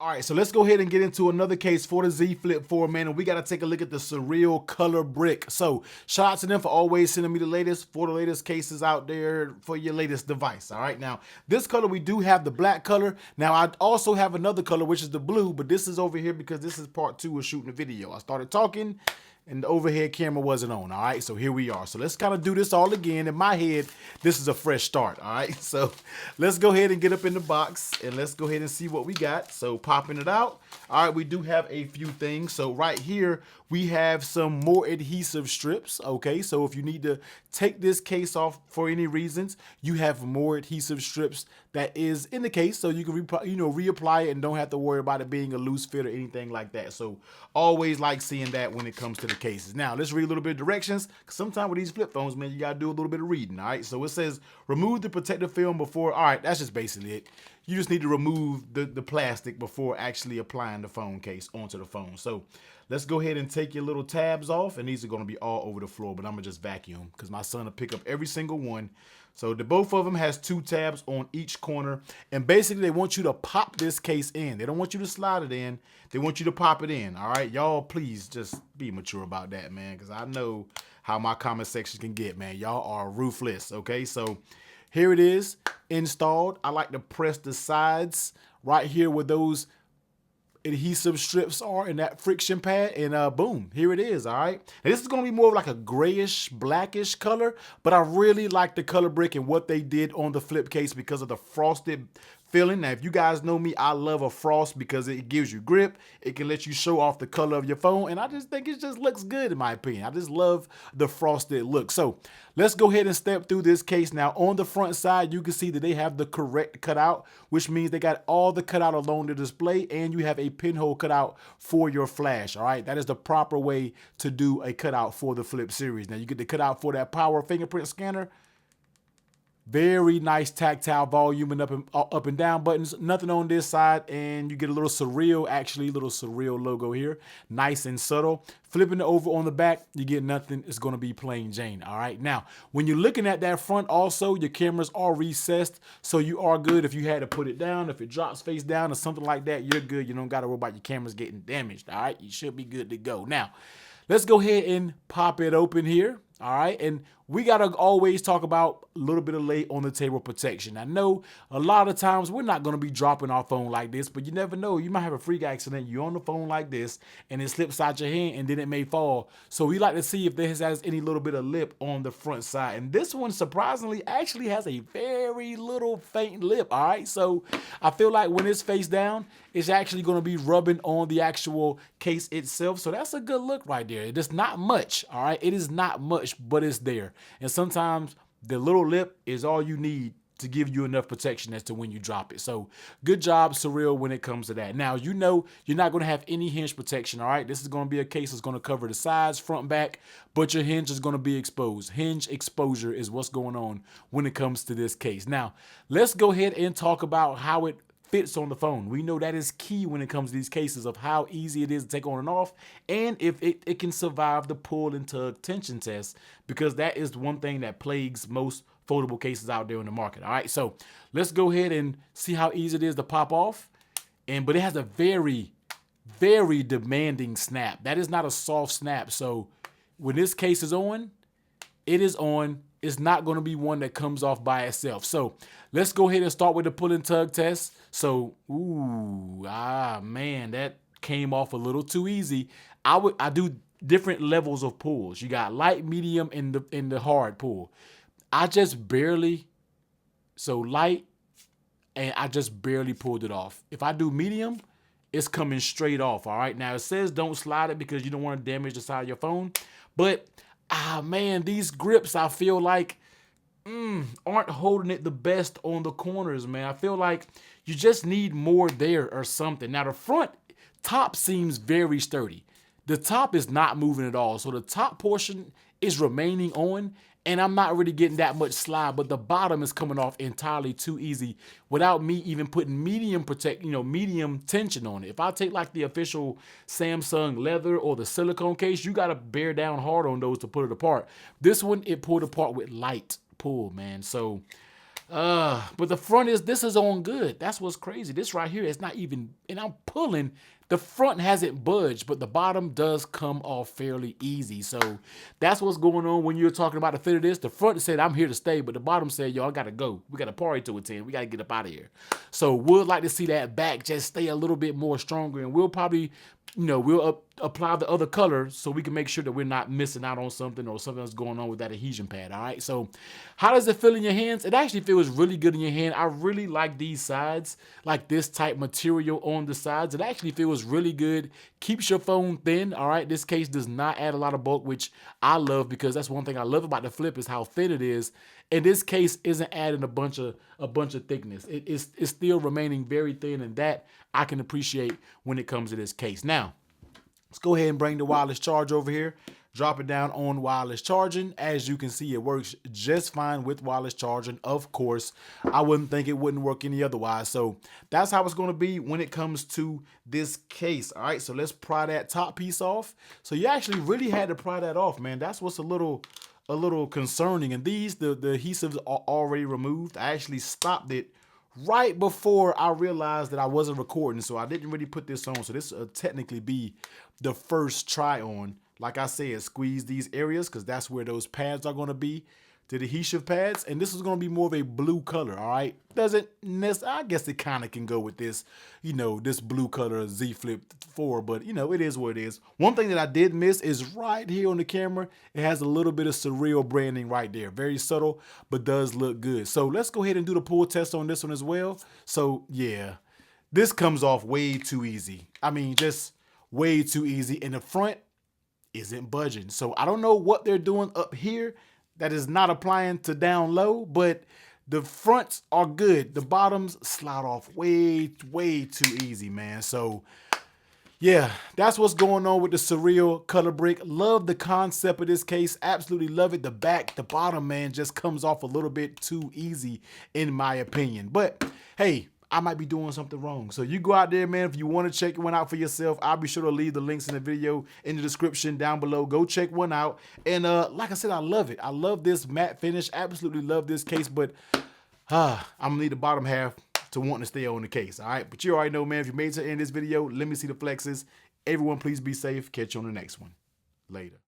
All right, so let's go ahead and get into another case for the Z Flip 4, man, and we got to take a look at the Cyrill Color Brick. So shout out to them for always sending me the latest cases out there for your latest device. All right, now this color, we do have the black color. Now I also have another color, which is the blue, but this is over here because this is part 2 of shooting the video. I started talking and the overhead camera wasn't on. All right, so here we are. So let's kind of do this all again. In my head, this is a fresh start. All right, so let's go ahead and get up in the box and let's go ahead and see what we got. So popping it out. All right, we do have a few things. So right here, we have some more adhesive strips. Okay, so if you need to take this case off for any reasons, you have more adhesive strips that is in the case, so you can reapply it and don't have to worry about it being a loose fit or anything like that. So always like seeing that when it comes to the cases. Now let's read a little bit of directions, because sometimes with these flip phones, man, you gotta do a little bit of reading. All right, so it says remove the protective film before. All right, that's just basically it. You just need to remove the plastic before actually applying the phone case onto the phone. So let's go ahead and take your little tabs off, and these are going to be all over the floor, but I'm gonna just vacuum because my son will pick up every single one. So both of them has 2 tabs on each corner, and basically they want you to pop this case in. They don't want you to slide it in. They want you to pop it in. All right, y'all, please just be mature about that, man, because I know how my comment section can get, man. Y'all are ruthless. Okay, so here it is installed. I like to press the sides right here where those adhesive strips are in that friction pad, and boom, here it is. All right, and this is going to be more of like a grayish blackish color, but I really like the color brick and what they did on the flip case because of the frosted feeling. Now if you guys know me, I love a frost because it gives you grip. It can let you show off the color of your phone, and I just think it just looks good in my opinion. I just love the frosted look. So let's go ahead and step through this case. Now on the front side, you can see that they have the correct cutout, which means they got all the cutout along the display, and you have a pinhole cutout for your flash. All right, that is the proper way to do a cutout for the Flip series. Now you get the cutout for that power fingerprint scanner. Very nice tactile volume and up and down buttons. Nothing on this side, and you get a little Cyrill logo here. Nice and subtle. Flipping it over on the back, you get nothing. It's going to be plain Jane. All right. Now, when you're looking at that front, also your cameras are recessed, so you are good. If you had to put it down, if it drops face down or something like that, you're good. You don't got to worry about your cameras getting damaged. All right. You should be good to go. Now, let's go ahead and pop it open here. All right, and we got to always talk about a little bit of lay on the table protection. I know a lot of times we're not going to be dropping our phone like this, but you never know. You might have a freak accident. You're on the phone like this, and it slips out your hand, and then it may fall. So we like to see if this has any little bit of lip on the front side. And this one, surprisingly, actually has a very little faint lip, all right? So I feel like when it's face down, it's actually going to be rubbing on the actual case itself. So that's a good look right there. It is not much, all right? It is not much, but it's there. And sometimes the little lip is all you need to give you enough protection as to when you drop it. So good job, Cyrill, when it comes to that. Now, you know you're not going to have any hinge protection, all right? This is going to be a case that's going to cover the sides, front, back, but your hinge is going to be exposed. Hinge exposure is what's going on when it comes to this case. Now, let's go ahead and talk about how it fits on the phone. We know that is key when it comes to these cases of how easy it is to take on and off, and if it can survive the pull and tug tension test, because that is one thing that plagues most foldable cases out there in the market. All right, so let's go ahead and see how easy it is to pop off. But it has a very, very demanding snap. That is not a soft snap. So when this case is on, it is on. It's not going to be one that comes off by itself. So let's go ahead and start with the pull and tug test. So, man, that came off a little too easy. I do different levels of pulls. You got light, medium, and the hard pull. I just barely, so light, and I just barely pulled it off. If I do medium, it's coming straight off. All right. Now it says don't slide it because you don't want to damage the side of your phone, but man, these grips, I feel like, aren't holding it the best on the corners, man. I feel like you just need more there or something. Now, the front top seems very sturdy. The top is not moving at all. So the top portion is remaining on, and I'm not really getting that much slide, but the bottom is coming off entirely too easy without me even putting medium medium tension on it. If I take like the official Samsung leather or the silicone case, you got to bear down hard on those to put it apart. This one, it pulled apart with light pull, man. So, but the front this is on good. That's what's crazy. This right here, it's not even and I'm pulling, the front hasn't budged, but the bottom does come off fairly easy. So that's what's going on when you're talking about the fit of this. The front said, I'm here to stay, but the bottom said, yo, I gotta go. We got a party to attend. We gotta get up out of here. So we'd like to see that back just stay a little bit more stronger, and we'll probably, you know, we'll apply the other color so we can make sure that we're not missing out on something or something that's going on with that adhesion pad. All right. So how does it feel in your hands? It actually feels really good in your hand. I really like these sides, like this type material on the sides. It actually feels really good. Keeps your phone thin. All right. This case does not add a lot of bulk, which I love, because that's one thing I love about the Flip is how thin it is. And this case isn't adding a bunch of thickness. It's still remaining very thin, and that I can appreciate when it comes to this case. Now, let's go ahead and bring the wireless charge over here. Drop it down on wireless charging. As you can see, it works just fine with wireless charging. Of course, I wouldn't think it wouldn't work any otherwise. So that's how it's going to be when it comes to this case. All right, so let's pry that top piece off. So you actually really had to pry that off, man. That's what's a little concerning. And these, the adhesives are already removed. I actually stopped it right before I realized that I wasn't recording, so I didn't really put this on. So this will technically be the first try on. Like I said, squeeze these areas because that's where those pads are going to be, the adhesive pads. And this is going to be more of a blue color, all right? Doesn't necessarily, I guess it kind of can go with this, you know, this blue color Z Flip 4, but you know, it is what it is. One thing that I did miss is right here on the camera, it has a little bit of Cyrill branding right there. Very subtle, but does look good. So let's go ahead and do the pull test on this one as well. So yeah, this comes off way too easy. I mean, just way too easy. And the front isn't budging. So I don't know what they're doing up here that is not applying to down low, but the fronts are good. The bottoms slide off way too easy, man. So yeah, that's what's going on with the Cyrill Color Brick. Love the concept of this case. Absolutely love it. The back, the bottom, man, just comes off a little bit too easy in my opinion. But hey, I might be doing something wrong. So you go out there, man. If you want to check one out for yourself, I'll be sure to leave the links in the video in the description down below. Go check one out. And like I said, I love it. I love this matte finish. Absolutely love this case. But I'm going to need the bottom half to want to stay on the case. All right. But you already know, man, if you made it to the end of this video, let me see the flexes. Everyone, please be safe. Catch you on the next one. Later.